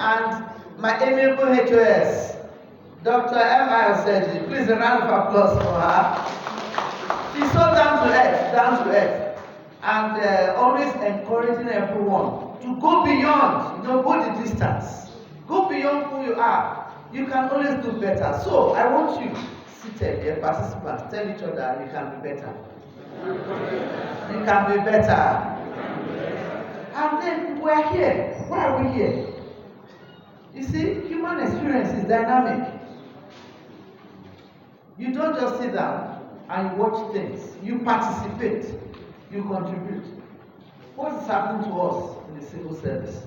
and my amiable HOS, Dr. M.I. Oseji. Please a round of applause for her. She's so down to earth, and always encouraging everyone to go beyond, go the distance. Go beyond who you are. You can always do better. So I want you, seated here, participants, tell each other you can be better. You can be better. And then we're here. Why are we here? You see, human experience is dynamic. You don't just sit down and watch things. You participate. You contribute. What is happening to us in the civil service?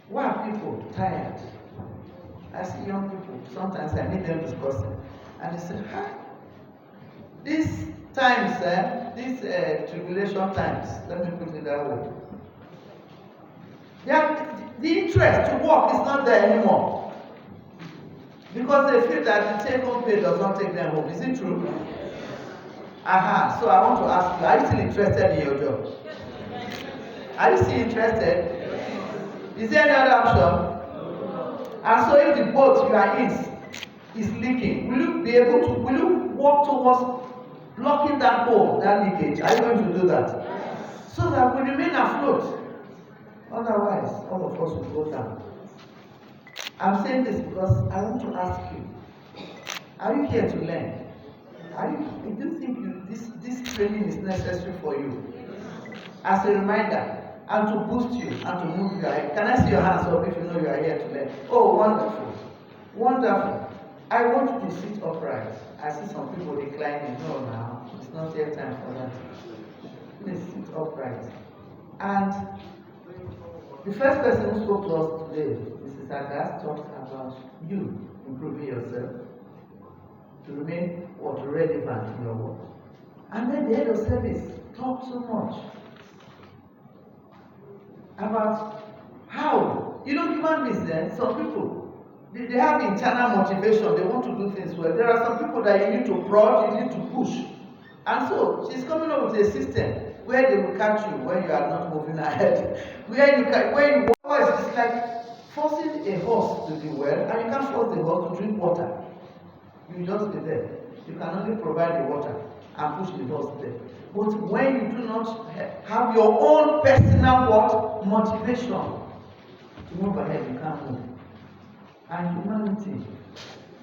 Why are people tired? I see young people, sometimes I meet them discussing, and they say, these times, these tribulation times, let me put it that way, the interest to work is not there anymore. Because they feel that the take-home pay does not take them home. Is it true? So I want to ask you, are you still interested in your job? Are you still interested? Is there any other option? And so if the boat you are in is leaking, will you walk towards blocking that hole, that leakage? Are you going to do that? So that we remain afloat. Otherwise, all of us will go down. I'm saying this because I want to ask you, are you here to learn? Do you think this training is necessary for you? As a reminder, and to boost you, and to move you ahead. Can I see your hands up if you know you are here to learn? Oh, wonderful. Wonderful. I want you to sit upright. I see some people declining. No, now. It's not yet time for that. Please sit upright. And the first person who spoke to us today, Mrs. Agas, talked about you improving yourself to remain relevant in your work. And then the head of service talked so much about how, human beings, some people, they have internal motivation, they want to do things well. There are some people that you need to prod, you need to push. And so, she's coming up with a system where they will catch you when you are not moving ahead. Where you walk, it's like forcing a horse to do well, and you can't force the horse to drink water. You just be there. You can only provide the water and push the horse there. But when you do not have your own personal motivation to move ahead, you can't move. And humanity,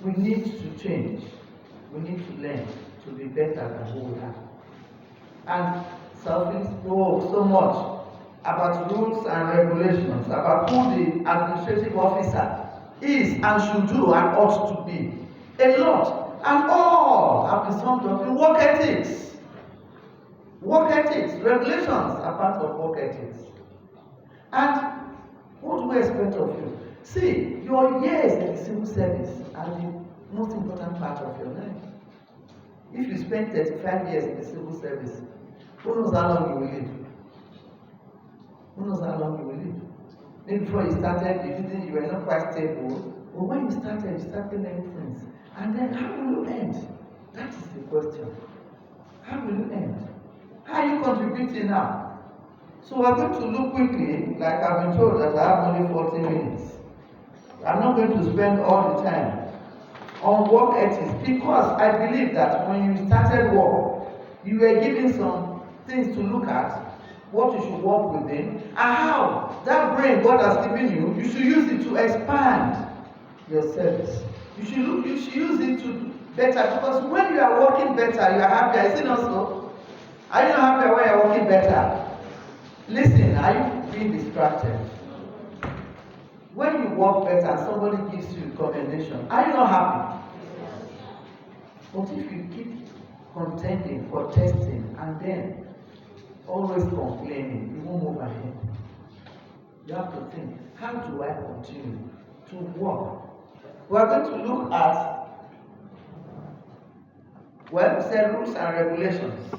we need to change. We need to learn to be better than who we are. And Sophie spoke so much about rules and regulations, about who the administrative officer is and should do and ought to be. A lot. And all have been summed up in work ethics. Work ethics, regulations are part of work ethics. And what do we expect of you? See, your years in the civil service are the most important part of your life. If you spend 35 years in the civil service, who knows how long you will live? Who knows how long you will live? Maybe before you started, you were not quite stable. But when you started learning things. And then how will you end? That is the question. How will you end? How are you contributing now? So we're going to look quickly, like I've been told that I have only 40 minutes. I'm not going to spend all the time on work ethics because I believe that when you started work, you were given some things to look at, what you should work within, and how that brain God has given you, you should use it to expand your service. You should use it to better, because when you are working better, you are happier. Is it not so? Are you not happier when you are working better? Listen, are you being distracted? When you work better, somebody gives you commendation. Are you not happy? But if you keep contending for testing and then always complaining, you won't move ahead. You have to think, how do I continue to work? We are going to look at, we said rules and regulations,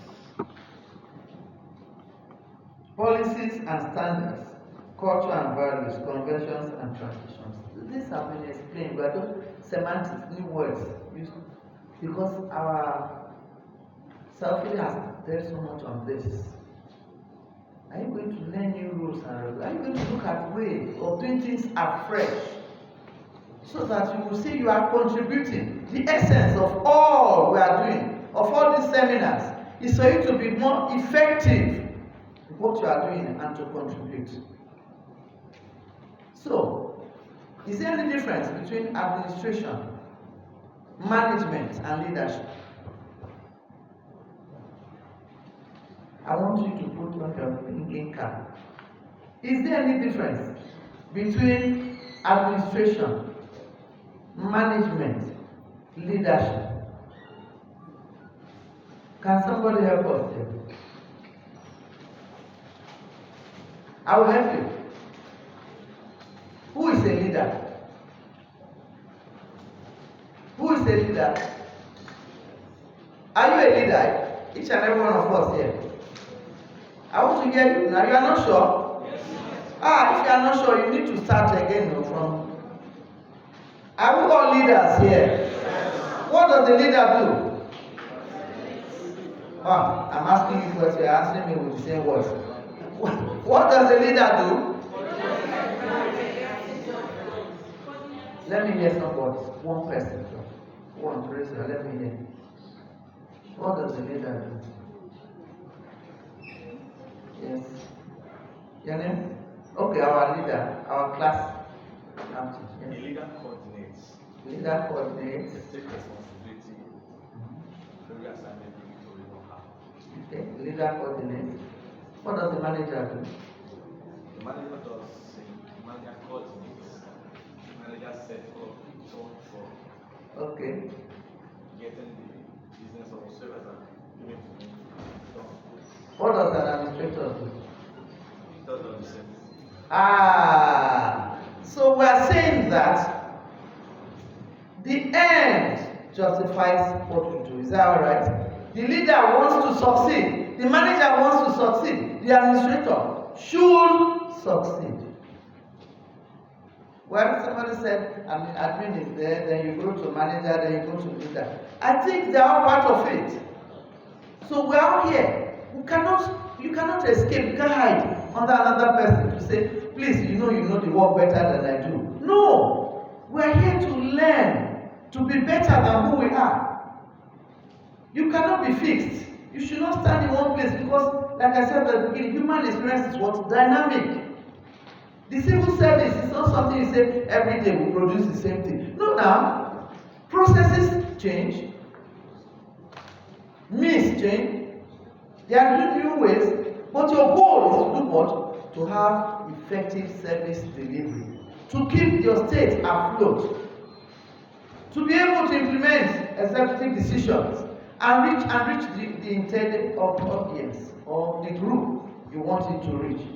policies and standards, culture and values, conventions and traditions. These have been explained, but semantics, new words used, because our selfie has dealt so much on this. Are you going to learn new rules and regulations? Are you going to look at ways of doing things afresh? So that you will see you are contributing. The essence of all we are doing, of all these seminars, is for you to be more effective in what you are doing and to contribute. So, is there any difference between administration, management, and leadership? I want you to put on your thinking cap. Is there any difference between administration, management, leadership? Can somebody help us here? I will help you. Who is a leader? Who is a leader? Are you a leader? Each and every one of us here. I want to hear you. Now you are not sure? Yes. If you are not sure, you need to start again from. Are we all leaders here? Yes. What does the leader do? I'm asking you first, you are answering me with the same words. What does the leader do? Let me hear somebody. One person. One person. Let me hear. What does the leader do? Yes. Your name? Okay, our leader, our class. Yes. The leader coordinates. Leader coordinates. Take responsibility. Every assignment we don't have. Okay, the leader coordinates. What does the manager do? The manager does. The manager coordinates. The manager sets up tone for. Okay. Getting the business of service and giving to me. What does an administrator do? Does the same. So we are saying that the end justifies what we do. Is that all right? The leader wants to succeed. The manager wants to succeed. The administrator should succeed. Well, somebody said, admin is there, then you go to manager, then you go to leader. I think they are part of it. So we are here. You cannot escape, you can't hide under another person to say, please, you know the work better than I do. No, we are here to learn, to be better than who we are. You cannot be fixed. You should not stand in one place because, like I said at the beginning, human experience is what? Dynamic. The civil service is not something you say every day we produce the same thing. No, now, processes change, means change. There are new ways, but your goal is to do what? To have effective service delivery, to keep your state afloat, to be able to implement executive decisions and reach the intended audience or the group you want it to reach.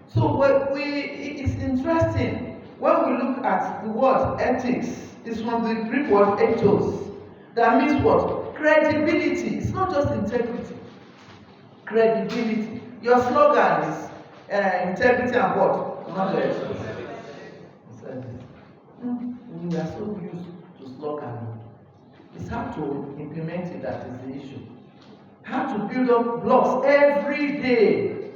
So it's interesting when we look at the word ethics. It's from the Greek word ethos. That means what? Credibility. It's not just integrity. Credibility. Your slogan is integrity and what? Knowledge. We are so used to slogan. It's hard to implement it, that is the issue. How to build up blocks every day.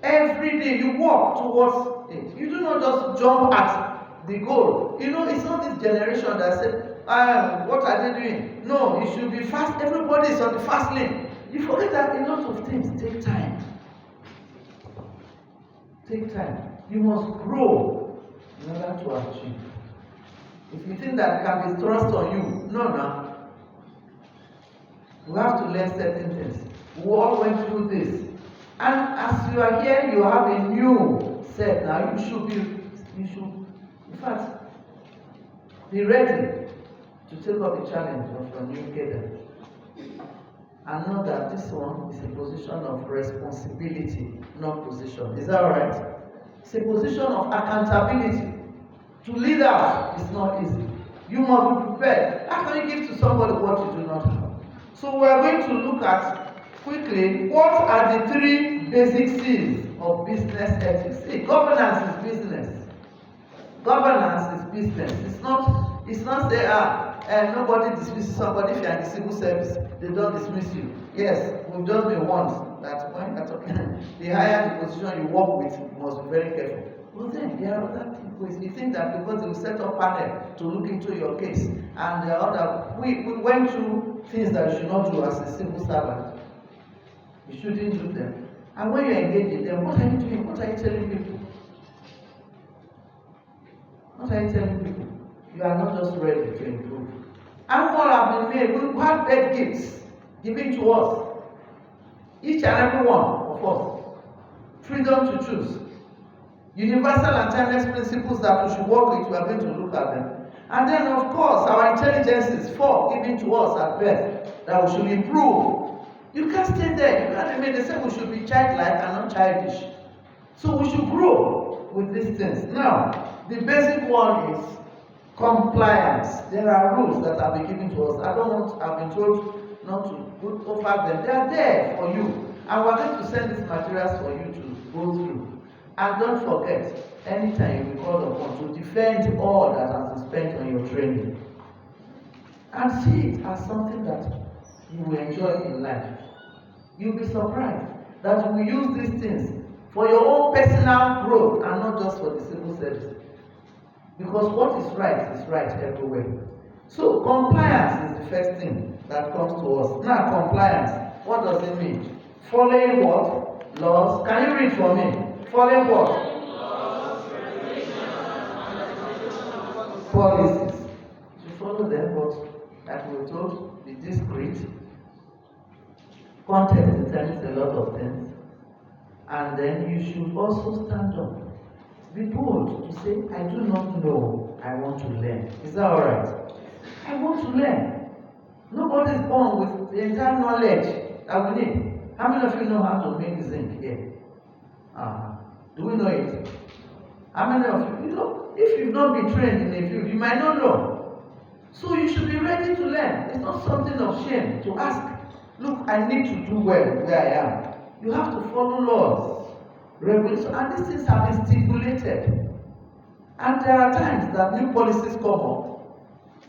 Every day you walk towards it. You do not just jump at the goal. It's not this generation that said, what are they doing? No, you should be fast. Everybody is on the fast lane. You forget that a lot of things take time. Take time. You must grow in order to achieve. If you think that can be thrust on you, no. You have to learn certain things. We all went through this. And as you are here, you have a new set now. You should, in fact, be ready to take up the challenge of your new cadre. And know that this one is a position of responsibility, not position. Is that all right? It's a position of accountability. To lead out is not easy. You must be prepared. How can you give to somebody what you do not have? So we are going to look at quickly what are the three basic C's of business ethics. See, governance is business. Governance is business. It's not say nobody dismisses somebody if you are in the civil service. They don't dismiss you. Yes, we've just been once that when you're talking, the higher the position you work with, you must be very careful. But then there are other ways. You think that because they will set up panel to look into your case, and there are other, we went through things that you should not do as a civil servant. You shouldn't do them. And when you engage in them, what are you doing? What are you telling people? What are you telling people? You are not just ready to improve. And more have been made. We have bad gifts given to us. Each and every one of us. Freedom to choose. Universal and timeless principles that we should work with, we are going to look at them. And then, of course, our intelligences, given to us at birth, that we should improve. You can't stay there. You can't remain. They say we should be childlike and not childish. So we should grow with these things. Now, the basic one is compliance. There are rules that have been given to us. I've been told not to put over them. They are there for you. And we're going to send these materials for you to go through. And don't forget, anytime you be called upon to defend all that has been spent on your training. And see it as something that you will enjoy in life. You'll be surprised that you will use these things for your own personal growth and not just for the civil service. Because what is right everywhere. So compliance is the first thing that comes to us. Now compliance, what does it mean? Following what? Laws. Can you read for me? Following what? Laws, regulations, policies. You follow them, but like we were told, be discreet. Context determines a lot of things. And then you should also stand up. Be bold to say, I do not know, I want to learn. Is that alright? I want to learn. Nobody is born with the entire knowledge that we need. How many of you know how to make zinc here? Do we know it? How many of you know? If you've not been trained in a field, you might not know. So you should be ready to learn. It's not something of shame to ask. Look, I need to do well where I am. You have to follow laws, regulations, and these things have been stipulated. And there are times that new policies come up,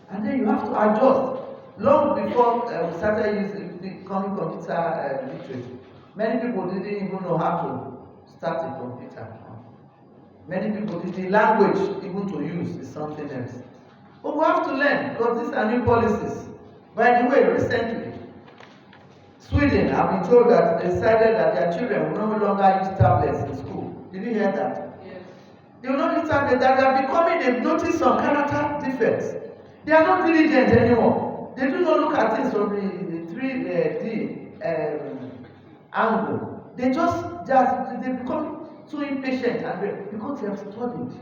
and then you have to adjust. Long before we started becoming computer literate, many people didn't even know how to start a computer. Many people did the language even to use is something else. But we have to learn because these are new policies. By the way, recently, Sweden have been told that they decided that their children will no longer use tablets in school. Did you hear that? Yes. They will not use tablets. That they are becoming, they've noticed some character defects. They are not diligent anymore. They do not look at things from the 3D angle. They become so impatient and because they have studied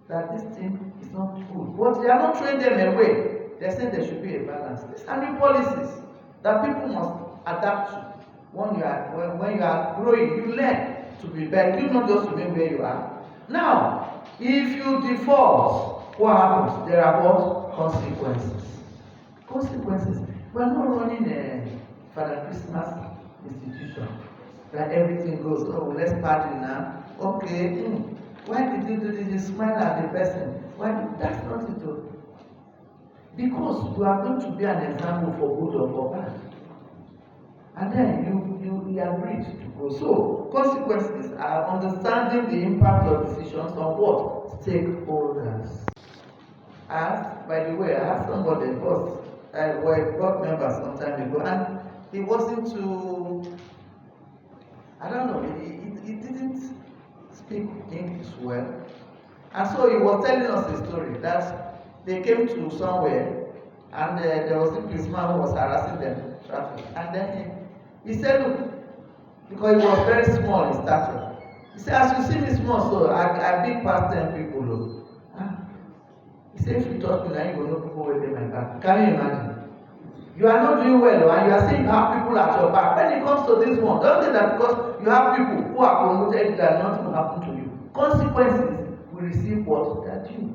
that this thing is not good. But they are not training them away. They say there should be a balance. These are new policies that people must adapt to. When you are growing, you learn to be better. You not just remain where you are. Now, if you default, what happens? There are what? Consequences. Consequences. We are not running a Father Christmas institution where everything goes, oh, let's party now. Okay, why did you do this? You smile at the person. Why? That's not it. Because you are going to be an example for good or for bad. And then you agreed to go. So, consequences are understanding the impact of decisions on what? Stakeholders. By the way, I had somebody, were a board member some time ago, and he wasn't too, I don't know, he didn't speak English well. And so he was telling us a story that they came to somewhere, and there was a policeman who was harassing them, traffic. And then he said, look, because he was very small in stature. He said, as you see me small, so I beat past 10 people. Look. He said, if you touch me now, you will know people will take my back. Can you imagine? You are not doing well, and you are saying you have people at your back. When it comes to this one, don't think that because you have people who are promoted that nothing will happen to you. Consequences will receive what? That you.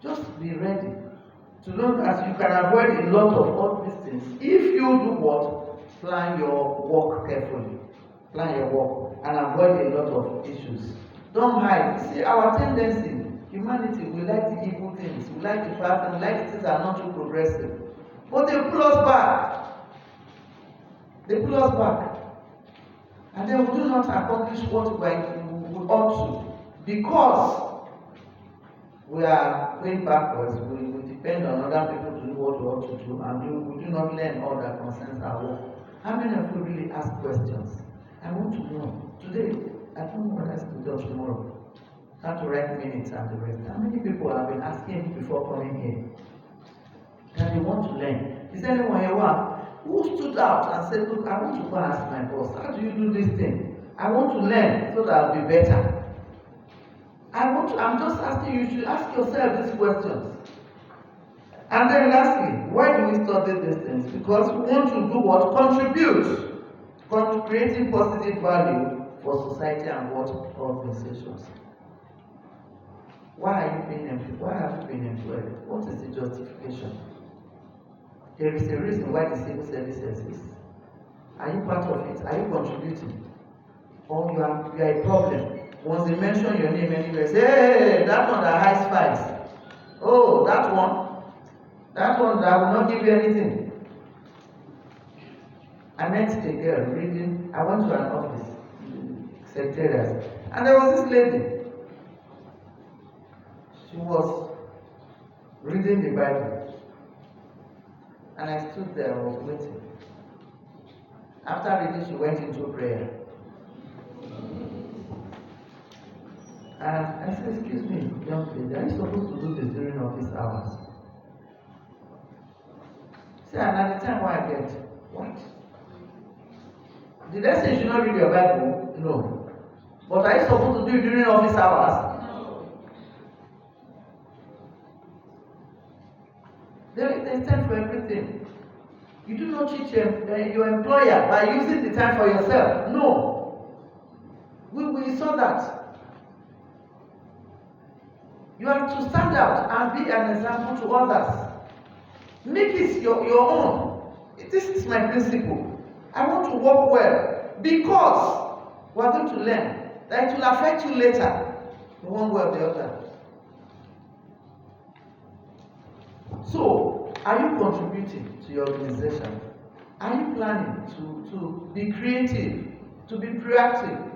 Just be ready. So long as you can avoid a lot of all these things. If you do what? Plan your work carefully. Plan your work and avoid a lot of issues. Don't hide. See, our tendency, humanity, we like the evil things. We like the bad things. We like the things that are not too progressive. But they pull us back. They pull us back. And then we do not accomplish what we ought to because we are going backwards. We depend on other people to do what we ought to do, and we do not learn all that concerns our work. How many of you really ask questions? I want to know. Today, I don't know what I have to do tomorrow. How to write minutes and the rest. How many people have been asking before coming here that they want to learn? Is there anyone here who stood out and said, look, I want to go and ask my boss, how do you do this thing? I want to learn so that I'll be better. I'm just asking you to ask yourself these questions. And then lastly, why do we study these things? Because we want to do what? Contribute. Creating positive value for society and what organizations. Why have you been employed? What is the justification? There is a reason why the civil service exists. Are you part of it? Are you contributing? Or you are a problem? Once they mention your name anywhere, say, hey, that one that hides files. Oh, that one that will not give you anything. I met a girl reading, I went to an office, secretariat, and there was this lady. She was reading the Bible, and I stood there, I was waiting. After reading, she went into prayer. And I said, excuse me, young lady, are you supposed to do this during office hours? She said, and at the time I get, what? Did I say you should not read your Bible? No. But are you supposed to do it during office hours? There is time for everything. You do not cheat your employer by using the time for yourself. No. We saw that. You have to stand out and be an example to others. Make it your own. This is my principle. I want to work well because we are going to learn that it will affect you later in one way or the other. So, are you contributing to your organization? Are you planning to be creative, to be proactive,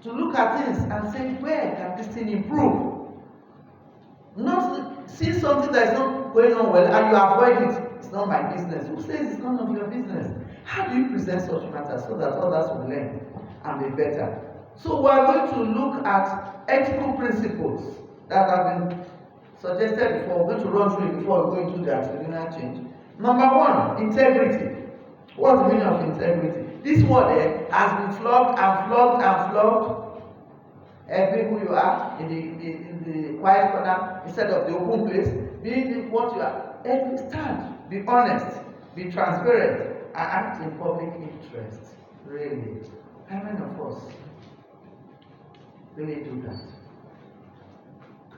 to look at things and say, where can this thing improve? Not see something that is not going on well and you avoid it. It's not my business. Who says it's none of your business? How do you present such matters so that others will learn and be better? So we are going to look at ethical principles that have been suggested before. We're going to run through it before we go into the attitudinal change. Number one, integrity. What's the meaning of integrity? This word has been flogged and flogged and flogged. Be who you are in the quiet corner instead of the open place. Be what you are. Stand. Be honest. Be transparent. And act in public interest. Really. How many of us really do that?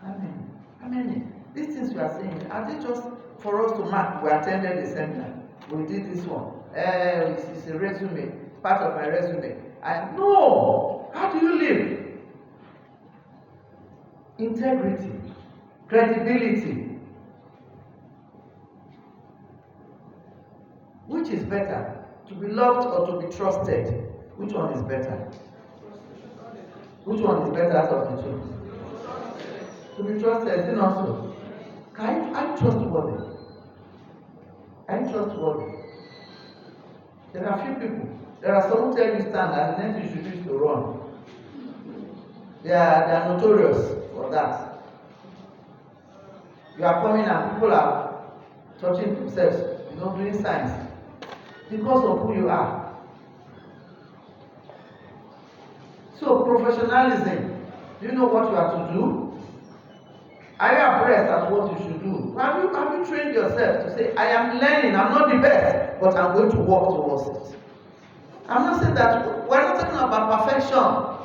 How many? These things we are saying, are they just for us to mark? We attended the seminar. We did this one. It's a resume. Part of my resume. No. How do you live? Integrity, credibility. Which is better? To be loved or to be trusted? Which one is better? Which one is better out of the two? To be trusted, is it not so? I'm trustworthy. I'm trustworthy. There are few people. There are some who tell you stand and the next you should do is to run. They are notorious for that. You are coming and people are touching themselves, doing signs because of who you are. So professionalism, do you know what you have to do? Are you abreast at what you should do? Have you trained yourself to say, I am learning, I'm not the best, but I'm going to work towards it? I'm not saying that, we're not talking about perfection.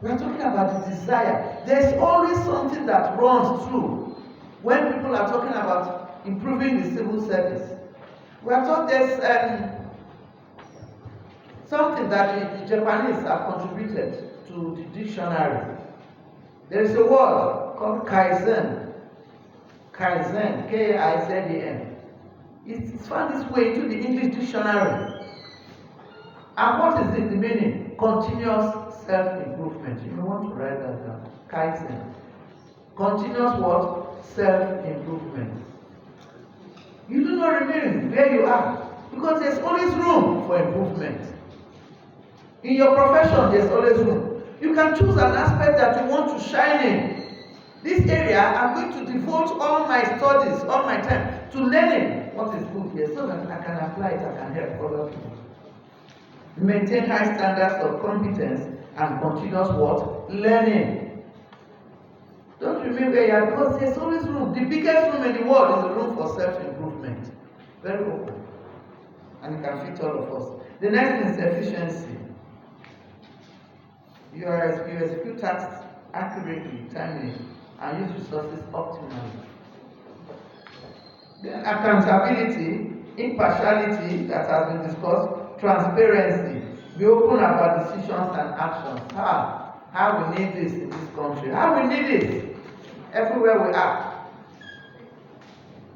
We're talking about the desire. There's always something that runs through when people are talking about improving the civil service. We are taught there's something that the Japanese have contributed to the dictionary. There is a word called Kaizen. Kaizen, K-I-Z-E-N. It's found its way into the English dictionary. And what is it, the meaning? Continuous self-improvement. You may want to write that down. Kaizen. Continuous what? Self-improvement. You do not remain where you are because there's always room for improvement. In your profession, there's always room. You can choose an aspect that you want to shine in. This area, I'm going to devote all my studies, all my time to learning what is good here so that I can apply it, I can help other people. Maintain high standards of competence and continuous what? Learning. Don't remain where you are because there's always room. The biggest room in the world is the room for self-improvement. Very open. And it can fit all of us. The next thing is efficiency. You execute tasks accurately, timely, and use resources optimally. Then accountability, impartiality that has been discussed, transparency, be open about decisions and actions. How we need this in this country. How we need it everywhere we are.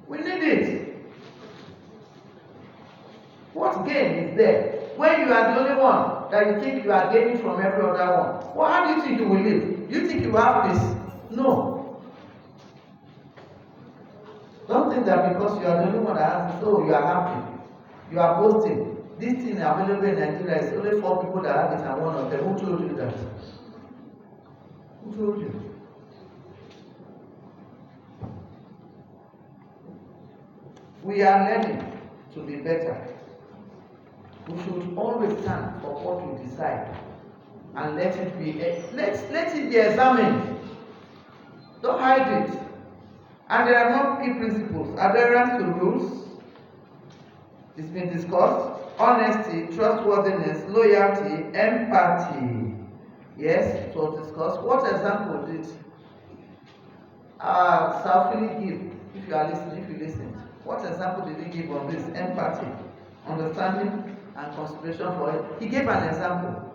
We need it. What gain is there? When you are the only one that you think you are gaining from every other one. Well, how do you think you will live? Do you think you have peace? No. Don't think that because you are the only one that has it, so you are happy. You are boasting. This thing available in Nigeria is only 4 people that have it and one of them. Who told you that? Who told you? We are learning to be better. We should always stand for what we decide and let it be examined. Don't hide it. And there are more key principles. Adherence to rules. It's been discussed. Honesty, trustworthiness, loyalty, empathy. Yes, it was discussed. What example did Salfini give? If you are listening, if you listen, what example did he give on this? Empathy, understanding, and consideration for it. He gave an example.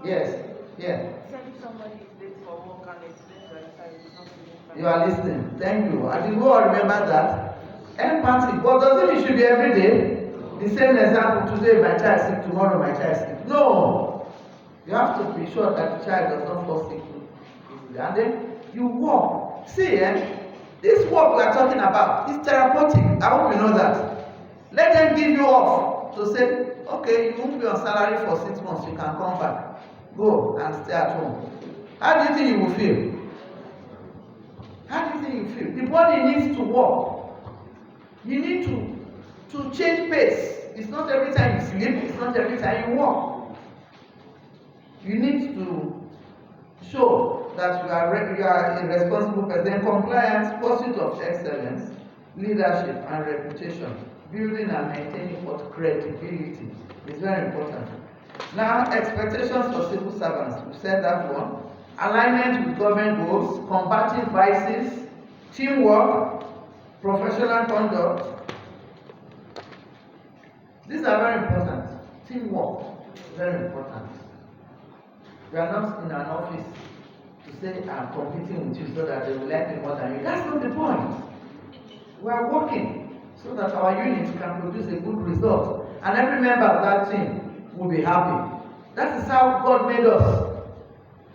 Yes, yeah. He said if somebody is late for work and explains that it's not feeling. You are listening. Thank you. I did not remember that. Empathy. But doesn't it should be every day? The same example, today my child is sick, tomorrow my child is sick. No! You have to be sure that the child does not fall sick easily. And then you walk. See, this walk we are talking about is therapeutic. I hope you know that. Let them give you off to say, okay, you won't be on salary for 6 months, you can come back. Go and stay at home. How do you think you will feel? How do you think you feel? The body needs to walk. You need to change pace. It's not every time you sleep, it's not every time you walk. You need to show that you are a responsible person. Compliance, pursuit of excellence, leadership and reputation, building and maintaining what credibility is very important. Now, expectations for civil servants, we said that one. Alignment with government goals, combating vices, teamwork, professional conduct. These are very important. Teamwork is very important. We are not in an office to say I'm competing with you so that they will like me more than you. That's not the point. We are working so that our unit can produce a good result. And every member of that team will be happy. That is how God made us.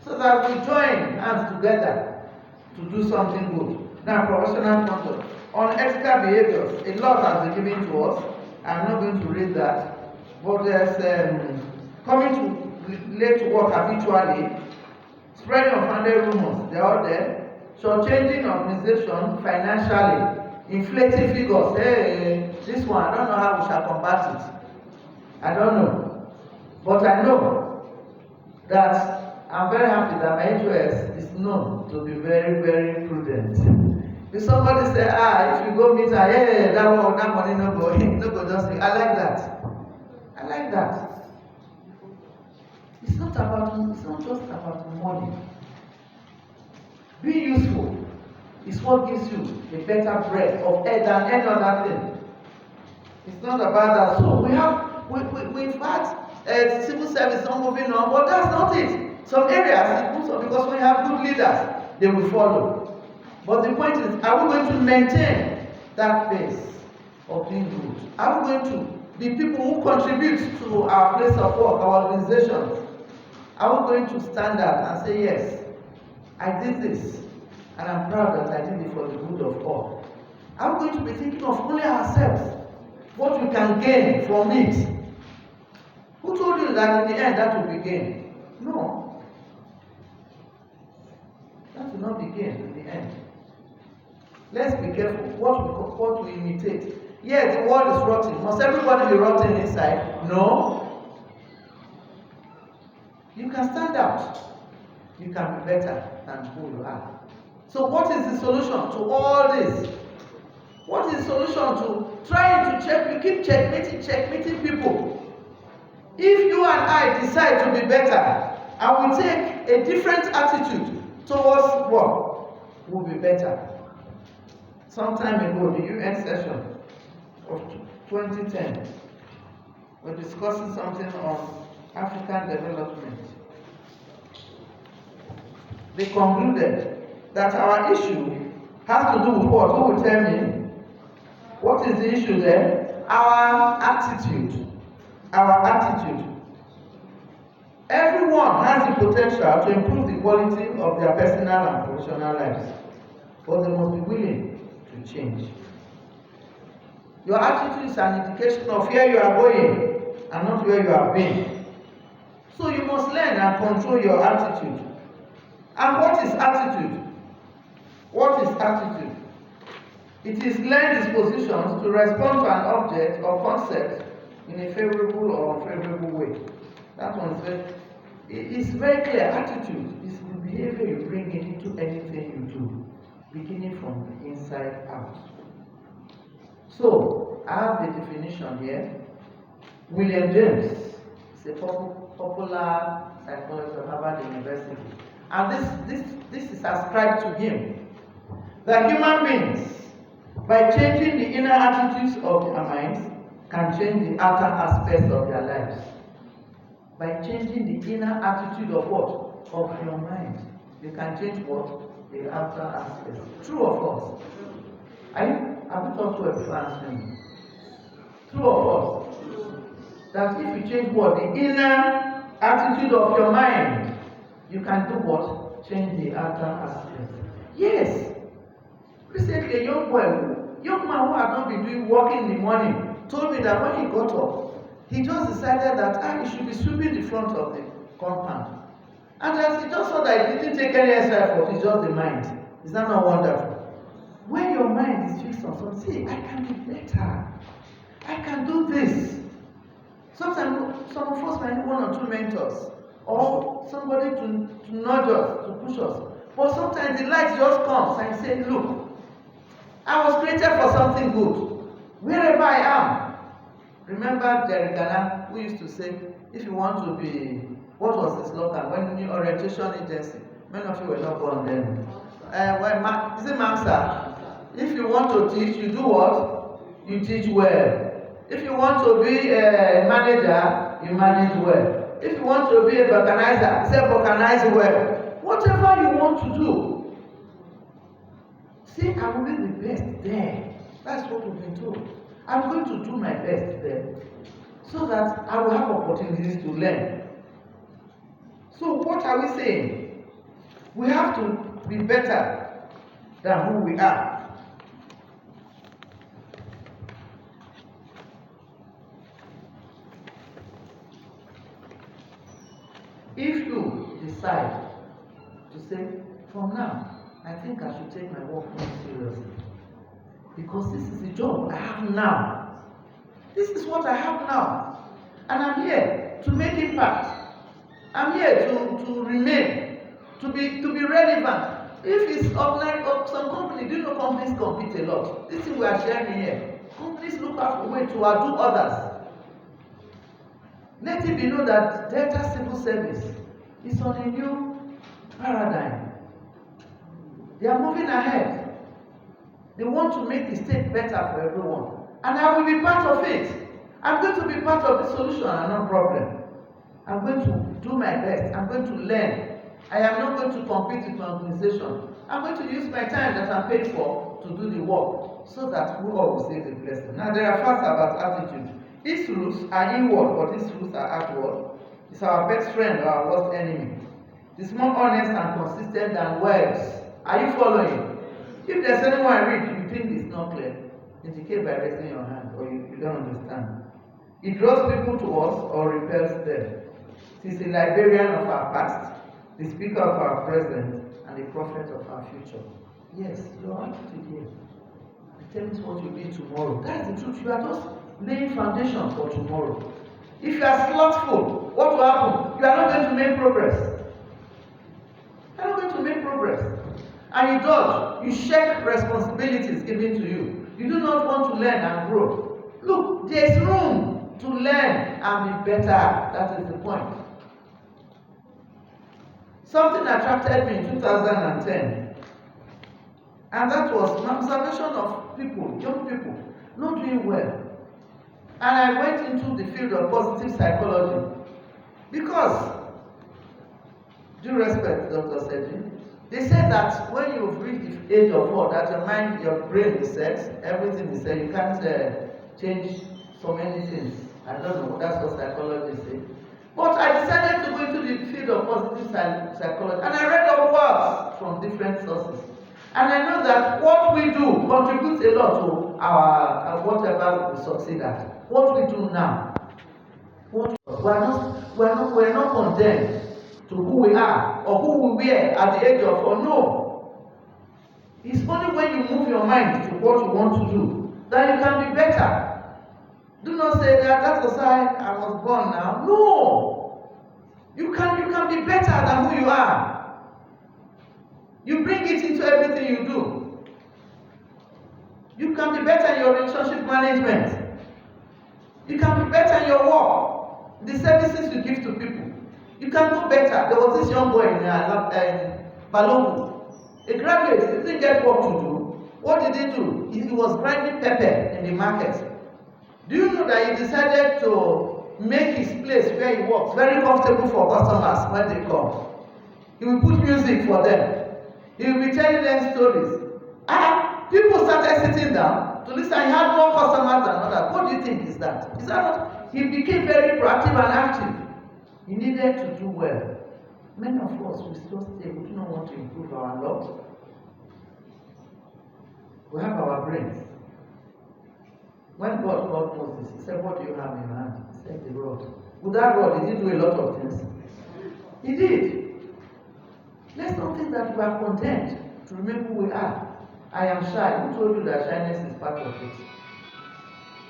So that we join hands together to do something good. Now, professional conduct. On ethical behaviors, a lot has been given to us. I'm not going to read that. But there's coming to late to work habitually, spreading of unfounded rumors, they're all there. So changing organization financially, inflating figures. Hey, this one, I don't know how we shall combat it. I don't know. But I know that I'm very happy that my HOS is known to be very, very prudent. If somebody say, if you go meet her, hey, that money no go just say, I like that. I like that. It's not just about money. Being useful is what gives you a better breath of air than any other thing. It's not about that. So we've had civil service not moving on, but that's not it. Some areas it moves on because when you have good leaders, they will follow. But the point is, are we going to maintain that pace? of doing good? Are we going to be people who contribute to our place of work, our organizations? Are we going to stand up and say, yes, I did this, and I'm proud that I did it for the good of all? Are we going to be thinking of only ourselves, what we can gain from it? Who told you that in the end that will be gain? No. That will not be gain in the end. Let's be careful what we imitate. Yeah, the world is rotten. Must everybody be rotten inside? No. You can stand out. You can be better than who you are. So what is the solution to all this? What is the solution to trying to keep checkmating people? If you and I decide to be better, and we take a different attitude towards what will be better. Some time ago, the UN session of 2010, we're discussing something on African development. They concluded that our issue has to do with what? Who will tell me? What is the issue there? Our attitude. Our attitude. Everyone has the potential to improve the quality of their personal and professional lives, but they must be willing to change. Your attitude is an indication of where you are going and not where you have been. So you must learn and control your attitude. And what is attitude? What is attitude? It is learned dispositions to respond to an object or concept in a favorable or unfavorable way. That one is very clear. Attitude is the behavior you bring into anything you do, beginning from the inside out. So, I have the definition here. William James is a popular psychologist at Harvard University. And this is ascribed to him. That human beings, by changing the inner attitudes of their minds, can change the outer aspects of their lives. By changing the inner attitude of what? Of your mind. You can change what? The outer aspects. True or false? Have you thought to expand? True or false? That if you change what? The inner attitude of your mind, you can do what? Change the outer aspects. Yes. Recently, a young man who had not been doing work in the morning told me that when he got up, he just decided that he should be sweeping the front of the compound. And as he just saw that he didn't take any extra effort, it's just the mind. Is that not wonderful? When your mind is fixed on something, see, I can be better. I can do this. Sometimes some of us might need one or two mentors or somebody to nudge us, to push us. But sometimes the light just comes and says, look, I was created for something good. Wherever I am. Remember Jerry Ghana, who used to say, if you want to be, what was his slogan? When the orientation agency, many of you were not born then. Is it Mamsa? If you want to teach, you do what? You teach well. If you want to be a manager, you manage well. If you want to be a vulcanizer, self-organize well. Whatever you want to do, say, I will be the best there. That's what we've been told. I'm going to do my best there so that I will have opportunities to learn. So what are we saying? We have to be better than who we are. If you decide to say, from now, I think I should take my work more seriously. Because this is the job I have now. This is what I have now. And I'm here to make impact. I'm here to remain, to be relevant. If it's ordinary, some company, do you know companies compete a lot? This thing we are sharing here. Companies look out for a way to outdo others. Let it be known that Delta Civil Service is on a new paradigm. They are moving ahead. They want to make the state better for everyone. And I will be part of it. I'm going to be part of the solution and no problem. I'm going to do my best. I'm going to learn. I am not going to compete with my organization. I'm going to use my time that I'm paid for to do the work so that we all will see the blessing. Now there are facts about attitude. These roots are inward, but these roots are outward. It's our best friend or our worst enemy. It's more honest and consistent than words. Are you following? If there's anyone I read, you think it's not clear, indicate by raising your hand or you don't understand. It draws people to us or repels them. It is the librarian of our past, the speaker of our present, and the prophet of our future. Yes, your attitude here determines what you'll be tomorrow. That is the truth. You are just laying foundation for tomorrow. If you are slothful, what will happen? You are not going to make progress. You are not going to make progress. And you dodge, you shirk responsibilities given to you. You do not want to learn and grow. Look, there is room to learn and be better. That is the point. Something attracted me in 2010, and that was my observation of people, young people, not doing well. And I went into the field of positive psychology because, due respect to Dr. Seji, they said that when you've reached the age of 4, that your mind, your brain is set, everything is set, you can't change so many things. I don't know, that's what psychologists say. But I decided to go into the field of positive psychology, and I read up works from different sources. And I know that what we do contributes a lot to our whatever we succeed at. What we do now, we're not condemned to who we are or who we were at the age of 4. No. It's only when you move your mind to what you want to do that you can be better. Do not say that was I was born now. No. You can be better than who you are. You bring it into everything you do. You can be better in your relationship management. You can be better in your work, the services you give to people. You can do better. There was this young boy in Balogu, a graduate. He didn't get work to do. What did he do? He was grinding pepper in the market. Do you know that he decided to make his place where he works very comfortable for customers when they come? He will put music for them. He will be telling them stories. And people started sitting down to listen. He had more customers than others. What do you think is that? Is that not? He became very proactive and active. He needed to do well. Many of us, we still stay. We do not want to improve our lot. We have our brains. When God called Moses, he said, "What do you have in your hand?" He said, "The rod." With that rod, did he do a lot of things? He did. Let's not think that we are content to remain who we are. I am shy. Who told you that shyness is part of it?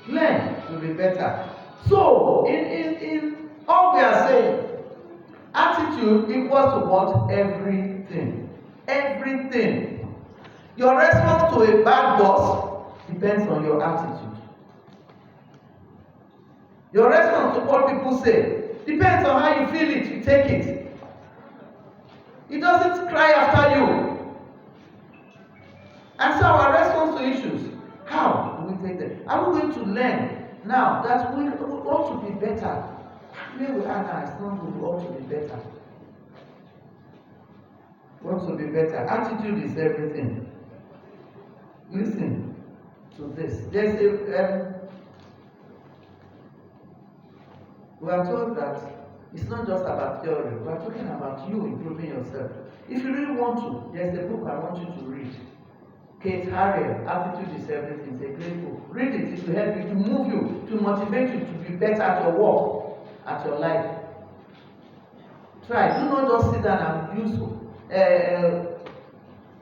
Learn to be better. So, in all we are saying, attitude equals to what? Everything. Everything. Your response to a bad boss depends on your attitude. Your response to what people say depends on how you feel it, you take it. It doesn't cry after you. And so our response to issues, how do we take them? Are we going to learn now that we ought to be better? Where we are now, it's not good, we ought to be better. We ought to be better. Attitude is everything. Listen to this. There's we are told that it's not just about theory. We are talking about you improving yourself. If you really want to, there's a book I want you to read. Kate Harrier, Attitude is Everything. It's a great book. Read it. It will help you, to move you, to motivate you to be better at your work, at your life. Try. Do not just sit down and use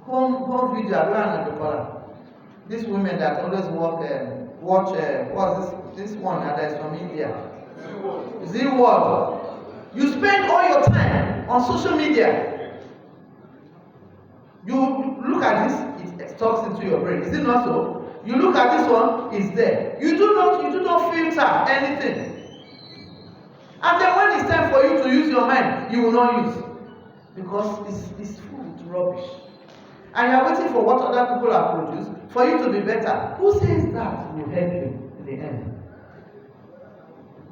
home video. I don't know. These women that always watch what's this one that is from India. Z-World. You spend all your time on social media. You look at this, it talks into your brain. Is it not so? You look at this one, it's there. You do not filter anything. And then when it's time for you to use your mind, you will not use. Because it's full with rubbish. And you are waiting for what other people have produced for you to be better. Who says that will help you in the end?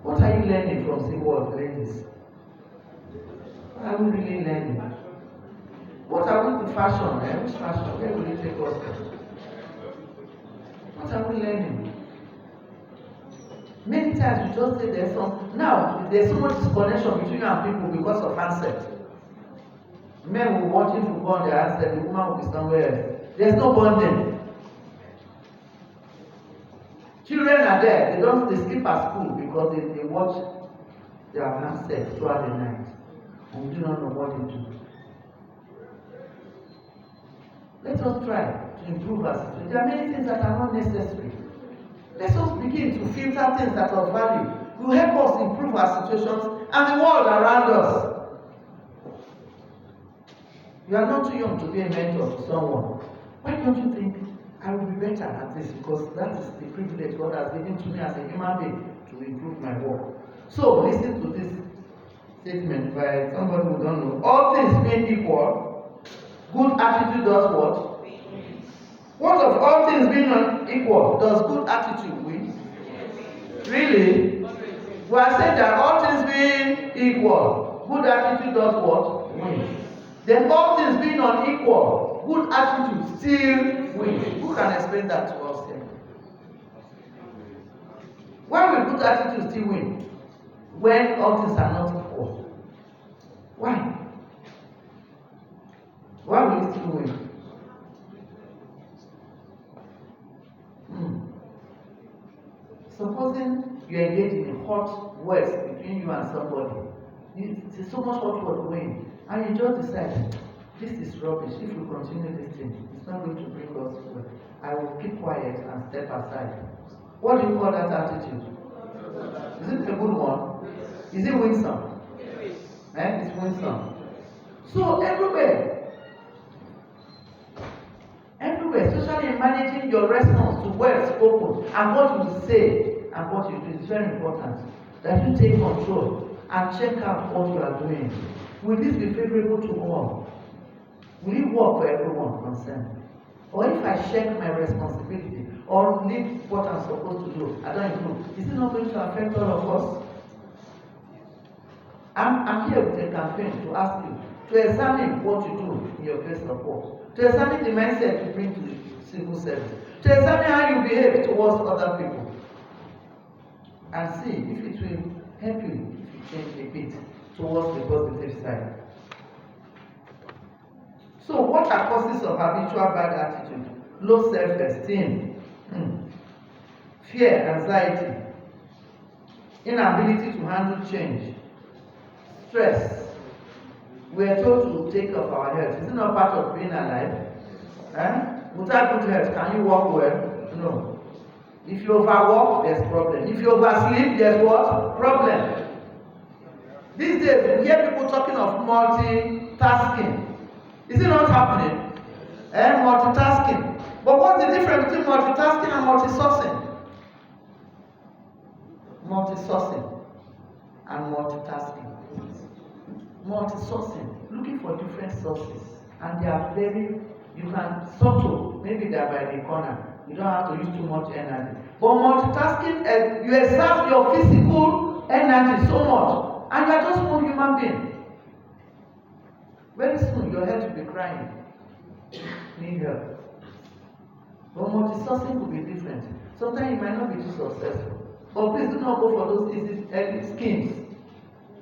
What are you learning from Z-World, ladies? What are we really learning? What are we with fashion? Which fashion? Where will it take us? What are we learning? Many times we just say there's so much disconnection between you and people because of handset. Men will watching football on their handset, the woman will be somewhere else. There's no bonding. Children are there, they skip at school because they watch their handset throughout the night. And we do not know what they do. Let us try to improve our situation. There are many things that are not necessary. Let us begin to filter things that are of value. It will help us improve our situations and the world around us. You are not too young to be a mentor to someone. Why don't you think I will be better at this? Because that is the privilege God has given to me as a human being to improve my work. So listen to this statement by somebody who don't know. All things being equal, good attitude does what? What of all things being unequal, does good attitude win? Really? We are saying that all things being equal, good attitude does what? Win. Then all things being unequal, good attitude still wins. Who can explain that to us here? Why will good attitude still win when all things are not equal? Why? Why will it still win? Supposing you engage in hot words between you and somebody, it's so much hot word going, and you just decide, this is rubbish. If we continue this thing, it's not going to bring us well. I will keep quiet and step aside. What do you call that attitude? Is it a good one? Is it winsome? It's winsome. So everywhere, especially in managing your response to words spoken and what you say and what you do, it's very important that you take control and check out what you are doing. Will this be favorable to all? Will it work for everyone concerned? Or if I shirk my responsibility or leave what I'm supposed to do, I don't improve, is it not going to affect all of us? I'm here with a campaign to ask you to examine what you do in your place of work, to examine the mindset you bring to the civil service, to examine how you behave towards other people, and see if it will help you if you change a bit towards the positive side. So what are causes of habitual bad attitude? Low self-esteem, fear, anxiety, inability to handle change, stress. We are told to take care of our health. Is it not part of being alive? Without good health, can you walk well? No. If you overwork, there's problem. If you oversleep, there's what? Problem. These days, we hear people talking of multitasking. Is it not happening? Multitasking. But what's the difference between multitasking and multi-sourcing? Multi-sourcing and multitasking. Multi-sourcing, looking for different sources, and they are very, you can subtle, maybe they are by the corner, you don't have to use too much energy. But multitasking, you exert your physical energy so much, and you are just one human being. Very soon your head will be crying, need help. But multi-sourcing could be different. Sometimes you might not be too successful, but please do not go for those easy schemes.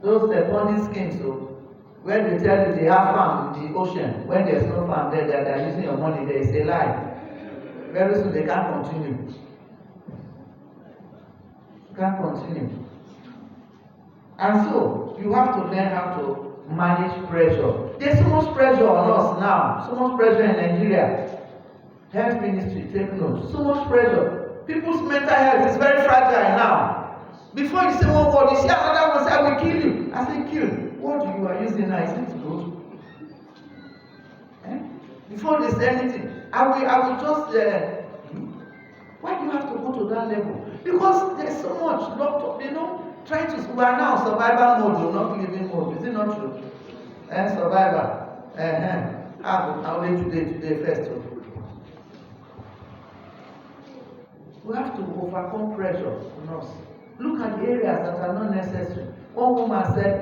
Those bonding schemes, where they tell you they have farm in the ocean, when there's no farm there, they are using your money there, it's a lie. Very soon they can't continue. And so, you have to learn how to manage pressure. There's so much pressure on us now, so much pressure in Nigeria. Health ministry, take note, so much pressure. People's mental health is very fragile now. Before you say one word, you see another one say, I will kill you. I say, kill. What you are using now, is it good? Before they say anything, I will just, why do you have to go to that level? Because there's so much locked up, trying to, we are now survival mode, not living mode. Is it not true? Survival. I'll wait today first. We have to overcome pressure on us. Look at the areas that are not necessary. One woman said,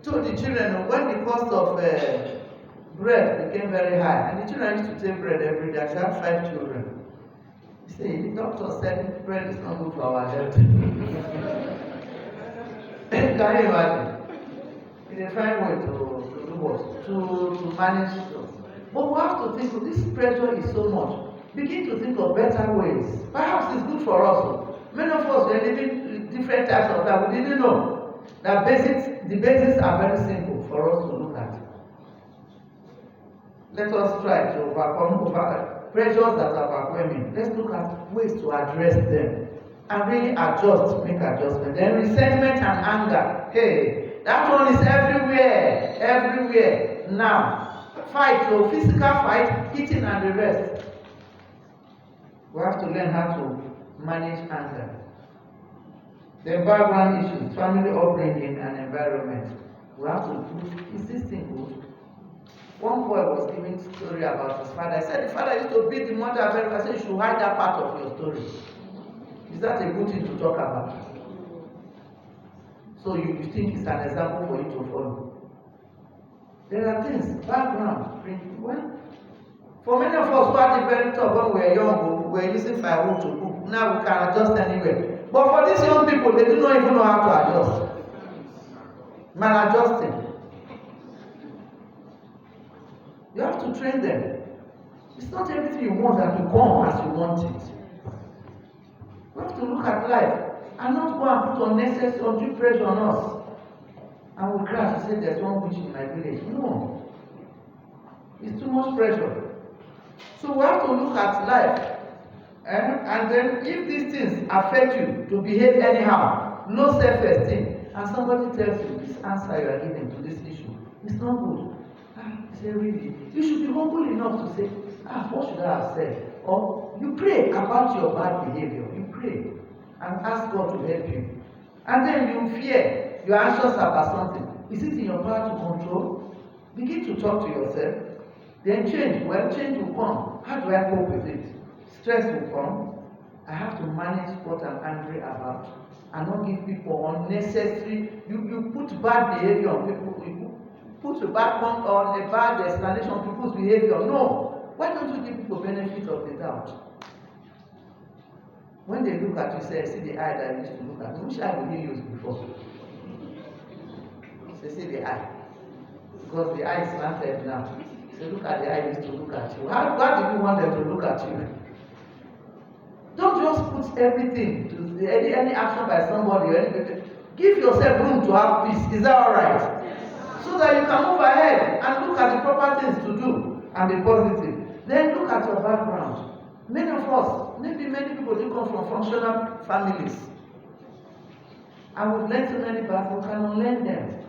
told the children when the cost of bread became very high, and the children used to take bread every day. She had 5 children. He said, the doctor said bread is not good for our health. Can you imagine? It's a fine way to do what? To manage stuff. But we have to think of this pressure is so much. Begin to think of better ways. Perhaps it's good for us. Many of us are living different types of life. We didn't know that the basics are very simple for us to look at. Let us try to overcome pressures that are overwhelming. Let's look at ways to address them and really make adjustment. Then resentment and anger. Hey, that one is everywhere. Now, fight, so physical fight, eating and the rest. We have to learn how to manage anger. The background issues, family upbringing and environment. We have to do, is this thing good? One boy was giving a story about his father. He said the father used to beat the mother very much. I said you should hide that part of your story. Is that a good thing to talk about? So you think it's an example for you to follow. There are things, background, well, for many of us who had it very tough when we were young, we were using firewood to cook. Now we can adjust anywhere. But for these young people, they do not even know how to adjust. Maladjusting. You have to train them. It's not everything you want that will come as you want it. We have to look at life and not go and put unnecessary undue pressure on us. And we crash and say there's one witch in my village. No. It's too much pressure. So we have to look at life. And then if these things affect you to behave anyhow, low self-esteem, and somebody tells you this answer you are giving to this issue, it's not good. You say, really? You should be humble enough to say, what should I have said? Or you pray about your bad behavior. You pray and ask God to help you. And then you fear, you are anxious about something. Is it in your power to control? Begin to talk to yourself. Then change. Well, change will come. How do I cope with it? Stress will come. I have to manage what I'm angry about and not give people unnecessary. You put bad behavior on people. You put a bad on a bad explanation on people's behavior. No. Why don't you give people benefit of the doubt? When they look at you, say, see the eye that I used to look at. Which eye did you use before? Say, see the eye. Because the eye is slanted now. Say, look at the eye used to look at you. How did you want them to look at you? Don't just put everything to any action by somebody or anything. Give yourself room to have peace. Is that alright? So that you can move ahead and look at the proper things to do and be positive. Then look at your background. Many of us, maybe many people do come from functional families. And we've learned so many bad, we can unlearn them.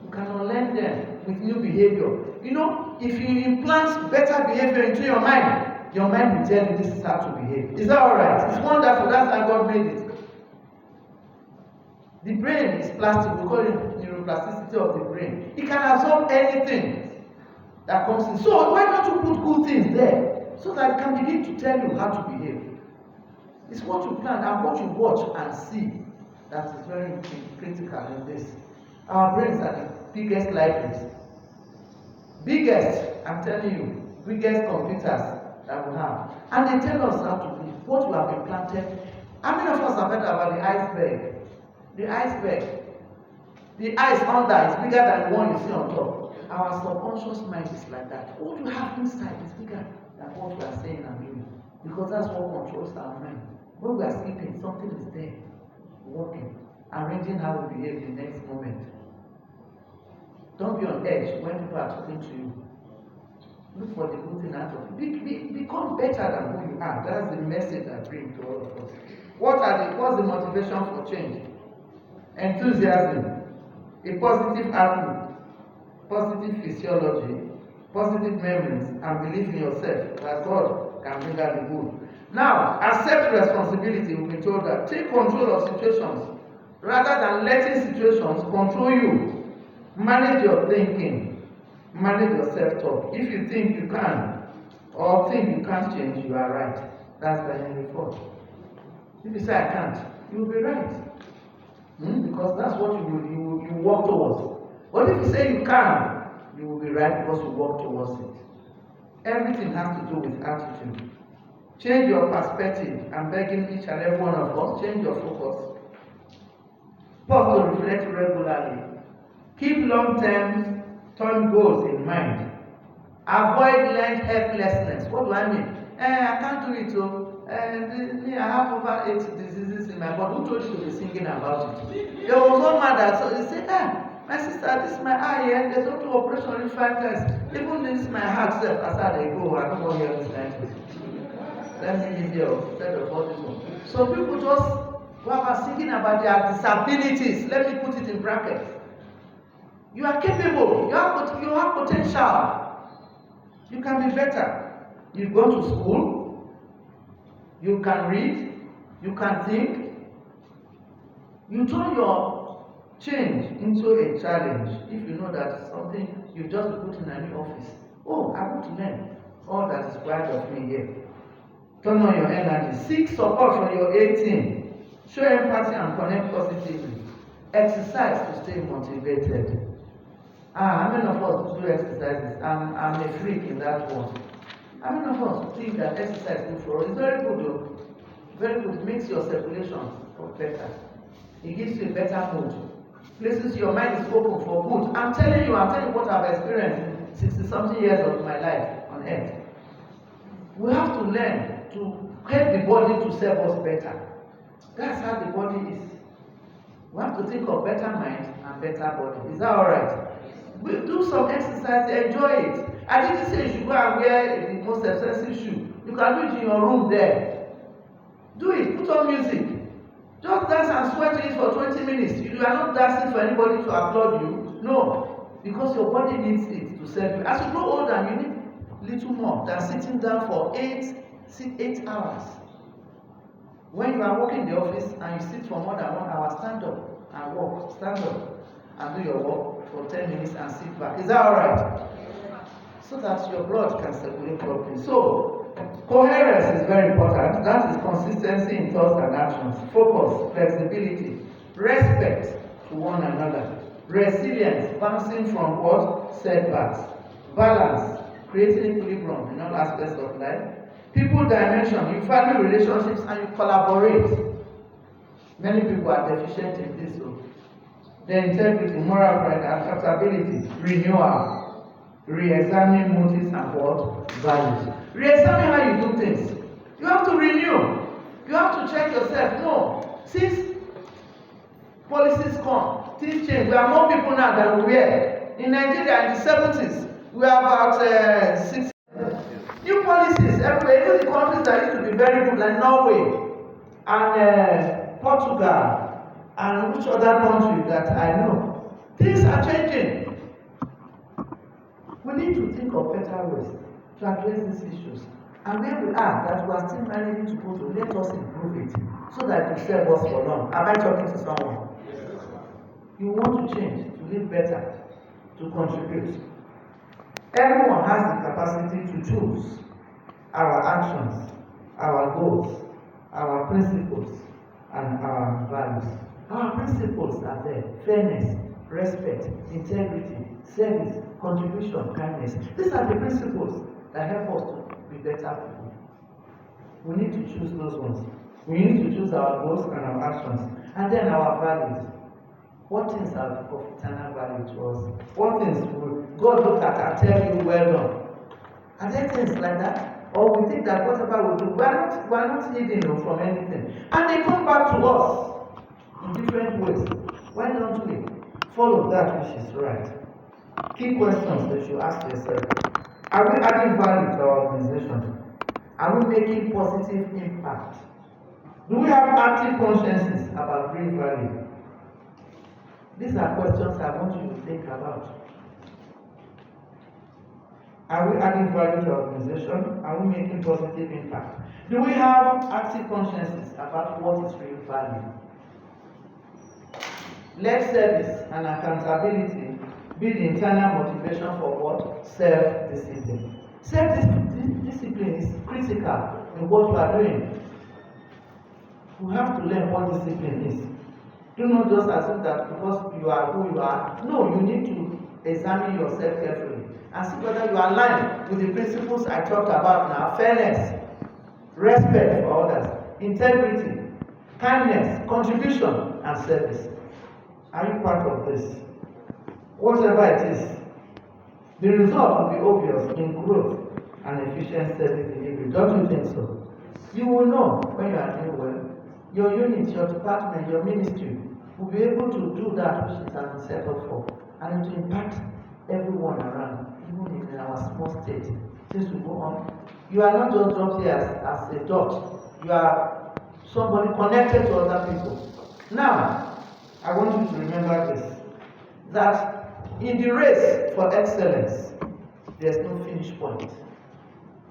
We can unlearn them with new behavior. You know, if you implant better behavior into your mind will tell you this is how to behave. Is that alright? It's wonderful. That's how God made it. The brain is plastic. We call it neuroplasticity of the brain. It can absorb anything that comes in. So why don't you put good things there so that it can begin to tell you how to behave? It's what you plan and what you watch and see that is very critical in this. Our brains are the biggest libraries. Biggest, I'm telling you, biggest computers that we have. And they tell us how to live, what we have implanted. How many of us have heard about the iceberg? The iceberg. The ice under is bigger than the one you see on top. Our subconscious mind is like that. What you have inside is bigger than what we are saying and doing. Because that's what controls our mind. When we are sleeping, something is there, working, arranging how we behave the next moment. Don't be on edge when people are talking to you. Look for the good thing out of it. Become better than who you are. That's the message I bring to all of us. What's the motivation for change? Enthusiasm, a positive outlook, positive physiology, positive memories, and belief in yourself that God can bring out the good. Now, accept responsibility. We've been told that. Take control of situations rather than letting situations control you. Manage your thinking. Manage your self-talk. If you think you can or think you can't change, you are right. That's by Henry Ford. If you say I can't, you will be right. Because that's what you work towards. But if you say you can, you will be right because you work towards it. Everything has to do with attitude. Change your perspective. I'm begging each and every one of us, change your focus. Pause to reflect regularly. Keep long-term goals in mind. Avoid learned helplessness. What do I mean? I can't do it. I have over 8 diseases in my body. Who told you to be singing about it? There was one man that so he said, my sister, this is my eye here. There's no 2 operation in 5 times. Even this is my heart self. As I go, I don't want to hear this language. Let me leave here instead of all this one. So people just were thinking about their disabilities. Let me put it in brackets. You are capable. You have potential. You can be better. You've gone to school. You can read. You can think. You turn your change into a challenge. If you know that something you just put in a new office. Oh, I want to learn all that is required of me here. Turn on your energy. Seek support from your A team. Show empathy and connect positively. Exercise to stay motivated. How many of us do exercises? I'm a freak in that one. How many of us think that exercise is good for us? It's very good though. Very good. It makes your circulation better. It gives you a better mood. Places your mind is open for good. I'm telling you what I've experienced in 60-something years of my life on earth. We have to learn to help the body to serve us better. That's how the body is. We have to think of better mind and better body. Is that alright? We do some exercise, enjoy it. I didn't say you should go and wear the most expensive shoe. You can do it in your room there. Do it, put on music. Just dance and sweat to it for 20 minutes. You are not dancing for anybody to applaud you. No. Because your body needs it to serve you. As you grow older, you need little more than sitting down for 8 hours. When you are working in the office and you sit for more than 1 hour, stand up and walk. Stand up and do your work for 10 minutes and sit back. Is that alright? So that your blood can circulate properly. So, coherence is very important. That is consistency in thoughts and actions. Focus, flexibility, respect to one another. Resilience, bouncing from what? Setbacks. Balance, creating equilibrium in all aspects of life. People dimension, you value relationships and you collaborate. Many people are deficient in this. So. The integrity, moral pride, accountability, renewal. Re-examine motives and what? Values. Re-examine how you do things. You have to renew. You have to check yourself. No. Since policies come, things change. We are more people now than we were. In Nigeria in the 70s, we are about 6 new policies everywhere. Even the countries that used to be very good, like Norway and Portugal and which other country that I know. Things are changing. We need to think of better ways to address these issues. And where we are, that we are still managing to go to, let us improve it so that it will serve us for long. Am I talking to someone? You want to change, to live better, to contribute. Everyone has the capacity to choose our actions, our goals, our principles, and our values. Our principles are there: fairness, respect, integrity, service, contribution, kindness. These are the principles that help us to be better people. We need to choose those ones. We need to choose our goals and our actions. And then our values. What things are of eternal value to us? What things will God look at and tell you, well done? Are there things like that? Or we think that whatever we do, we are not hidden from anything. And they come back to us in different ways. Why don't we follow that which is right? Key questions that you ask yourself. Are we adding value to our organization? Are we making positive impact? Do we have active consciences about real value? These are questions I want you to think about. Are we adding value to our organization? Are we making positive impact? Do we have active consciences about what is real value? Let service and accountability be the internal motivation for what? Self-discipline. Self-discipline is critical in what you are doing. You have to learn what discipline is. Do not just assume that because you are who you are. No, you need to examine yourself carefully. and see whether you align with the principles I talked about now. Fairness, respect for others, integrity, kindness, contribution, and service. Are you part of this? Whatever it is, the result will be obvious in growth and efficient service delivery. Don't you think so? You will know when you are doing well. Your unit, your department, your ministry will be able to do that which it has been set up for, and it will impact everyone around, even in our small state. Since we go on, you are not just dropped here as a dot. You are somebody connected to other people. Now, I want you to remember this, that in the race for excellence, there's no finish point.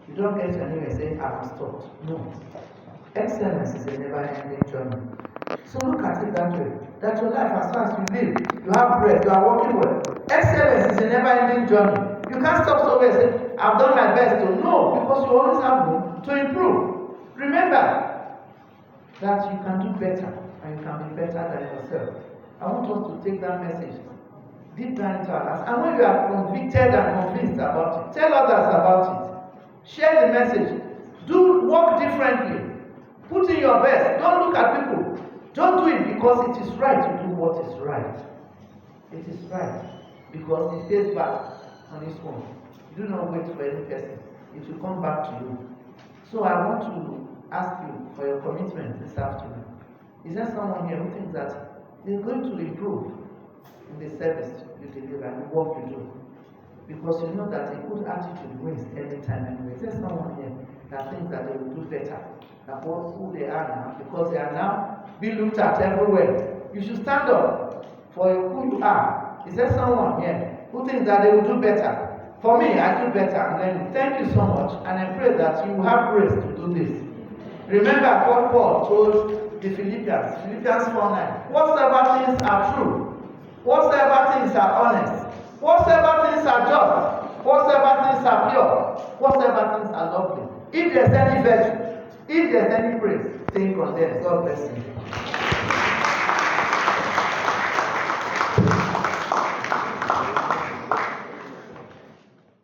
You don't get anywhere and say, I'm stopped. No. Excellence is a never-ending journey. So look at it that way. That your life, as far as you live, you have breath, you are working well. Excellence is a never-ending journey. You can't stop somewhere and say, I've done my best. No, because you always have room to improve. Remember that you can do better, and you can be better than yourself. I want us to take that message deep down into our lives. And when you are convicted and convinced about it, tell others about it. Share the message. Work differently. Put in your best. Don't look at people. Don't do it because it is right to do what is right. It is right because it pays back on its own. Do not wait for any person. It will come back to you. So I want to ask you for your commitment this afternoon. Is there someone here who thinks that they're going to improve in the service you deliver and the work you do? Because you know that a good attitude wins every time anyway. Is there someone here that thinks that they will do better than who they are now, because they are now being looked at everywhere? You should stand up for who you are. Is there someone here who thinks that they will do better? For me, I do better. And then thank you so much, and I pray that you have grace to do this. Remember what Paul told the Philippians 4:9. Whatsoever things are true, whatsoever things are honest, whatsoever things are just, whatsoever things are pure, whatsoever things are lovely. If there's any virtue, if there's any praise, think on them. God bless you.